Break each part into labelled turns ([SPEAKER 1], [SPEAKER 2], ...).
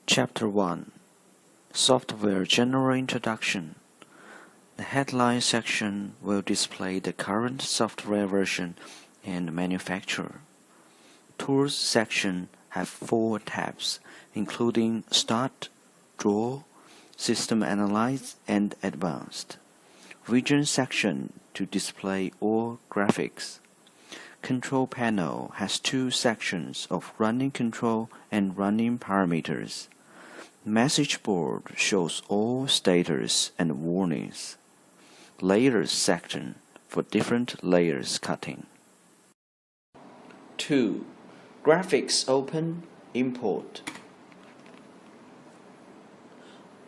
[SPEAKER 1] Chapter 1 Software General Introduction. The headline section will display the current software version and manufacturer. Tools section have 4 tabs, including Start, Draw, System Analyze, and Advanced. Region section to display all graphics. Control panel has 2 sections of running control and running parameters. Message board shows all status and warnings. Layers section for different layers cutting. 2. Graphics open, import.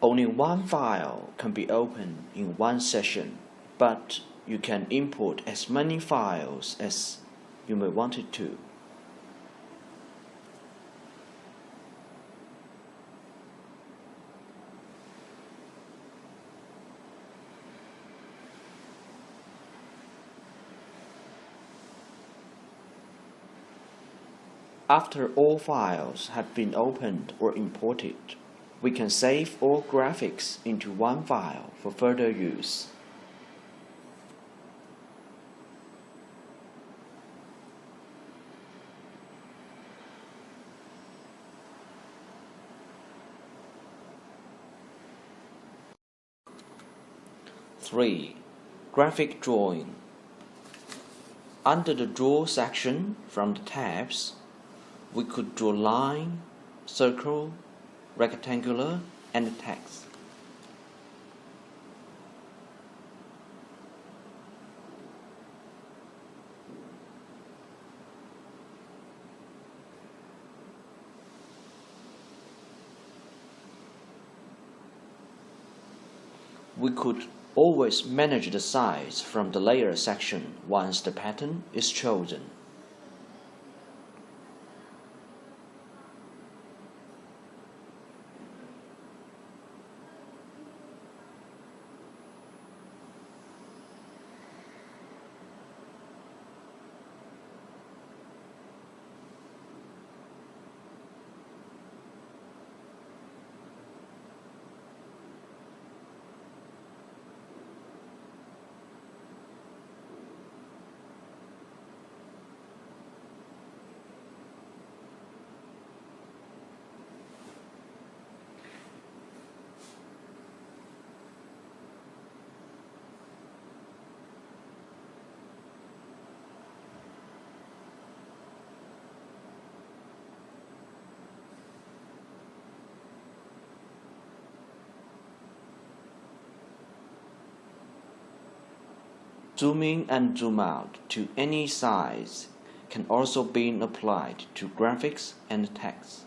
[SPEAKER 1] Only one file can be opened in one session, but you can import as many files as you may want it to. After all files have been opened or imported, we can save all graphics into one file for further use. Three. Graphic drawing. Under the Draw section from the tabs, we could draw line, circle, rectangular, and text. We could always manage the size from the layer section once the pattern is chosen. Zoom in and zoom out to any size can also be applied to graphics and text.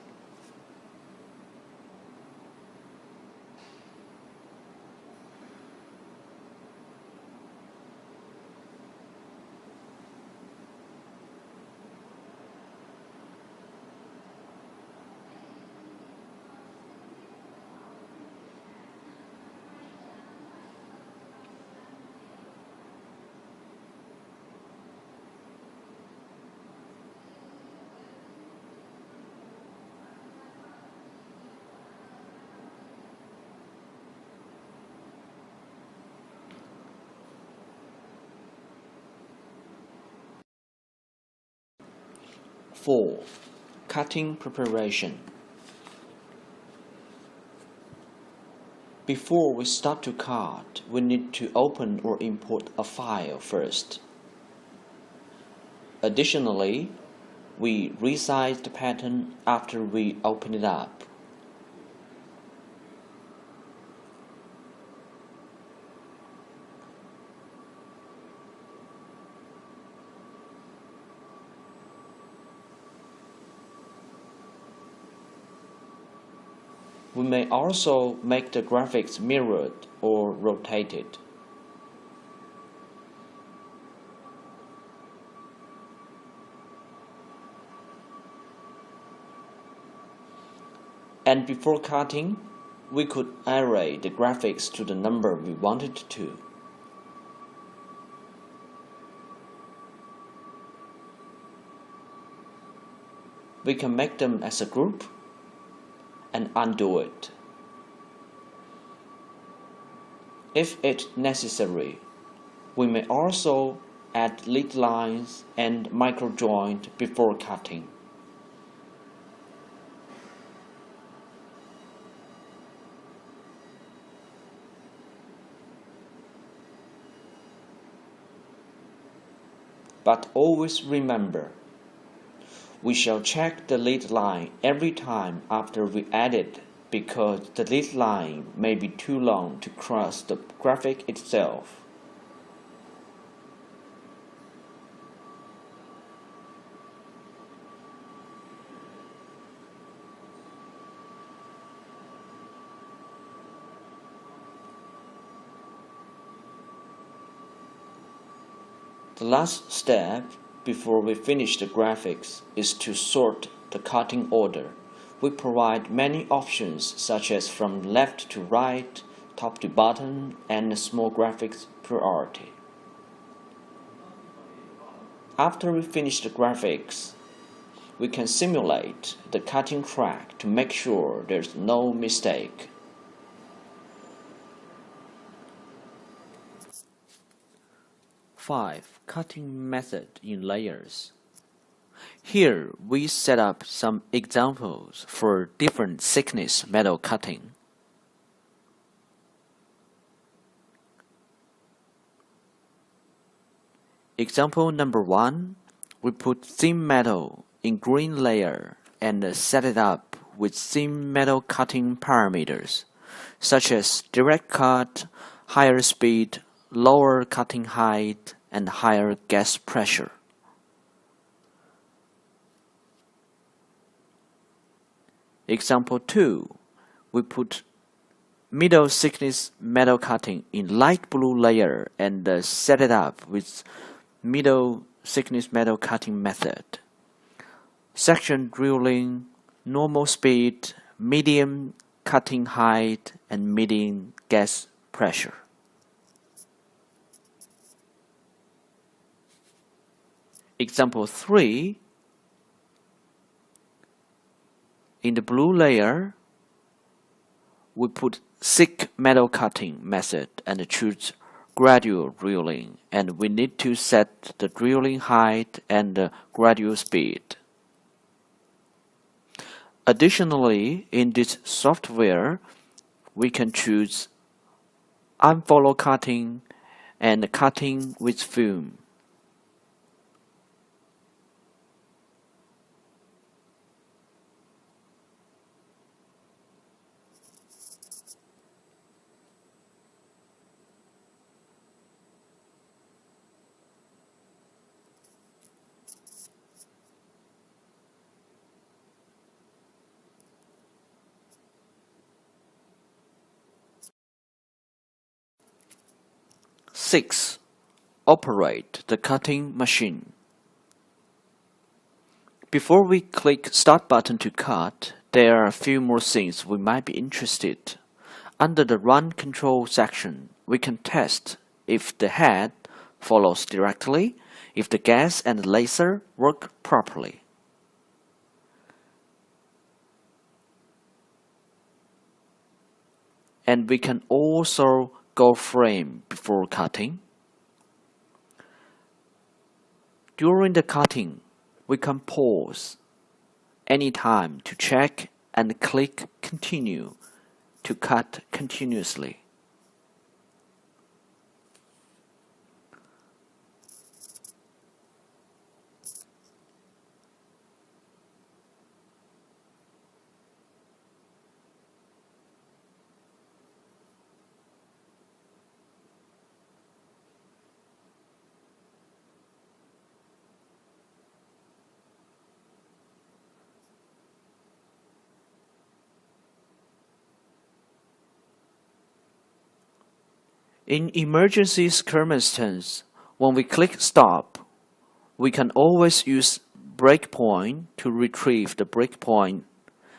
[SPEAKER 1] Four. Cutting preparation. Before we start to cut, we need to open or import a file first. Additionally, we resize the pattern after we open it up. We may also make the graphics mirrored or rotated. And before cutting, we could array the graphics to the number we wanted to. We can make them as a group and undo it. If it's necessary, we may also add lead lines and microjoint before cutting. But always remember, we shall check the lead line every time after we add it because the lead line may be too long to cross the graphic itself. The last step before we finish the graphics is to sort the cutting order. We provide many options such as from left to right, top to bottom, and small graphics priority. After we finish the graphics, we can simulate the cutting track to make sure there's no mistake. Five, cutting method in layers. Here we set up some examples for different thickness metal cutting. Example number 1, we put thin metal in green layer and set it up with thin metal cutting parameters, such as direct cut, higher speed, lower cutting height, and higher gas pressure. Example 2, we put middle thickness metal cutting in light blue layer and set it up with middle thickness metal cutting method. Section drilling, normal speed, medium cutting height, and medium gas pressure. Example 3, in the blue layer, we put thick metal cutting method and choose gradual drilling, and we need to set the drilling height and the gradual speed. Additionally, in this software, we can choose unfollow cutting and cutting with film. Six, operate the cutting machine. Before we click Start button to cut, there are a few more things we might be interested. Under the Run Control section, we can test if the head follows directly, if the gas and the laser work properly. And we can also go frame before cutting. During the cutting, we can pause anytime to check and click Continue to cut continuously. In emergency circumstances, when we click Stop, we can always use breakpoint to retrieve the breakpoint.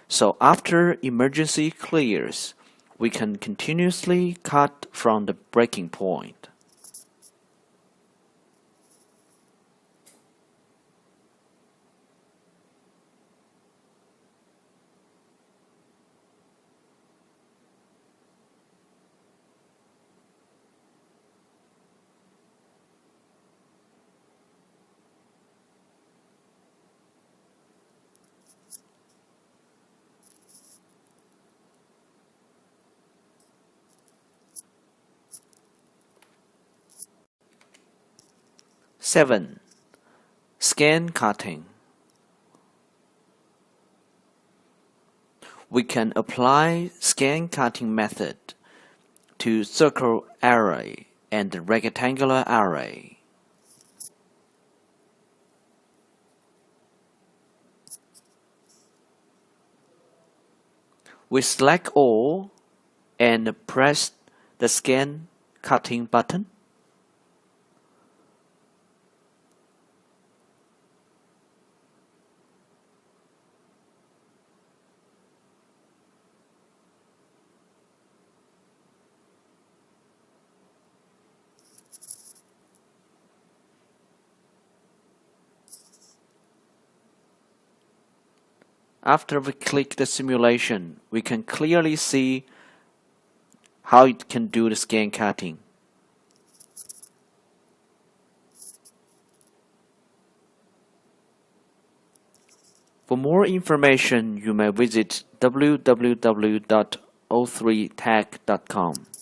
[SPEAKER 1] So after emergency clears, we can continuously cut from the breaking point.
[SPEAKER 2] 7. Scan cutting. We can apply scan cutting method to circle array and rectangular array. We select all and press the scan cutting button. After we click the simulation, we can clearly see how it can do the scan cutting. For more information, you may visit www.o3tech.com.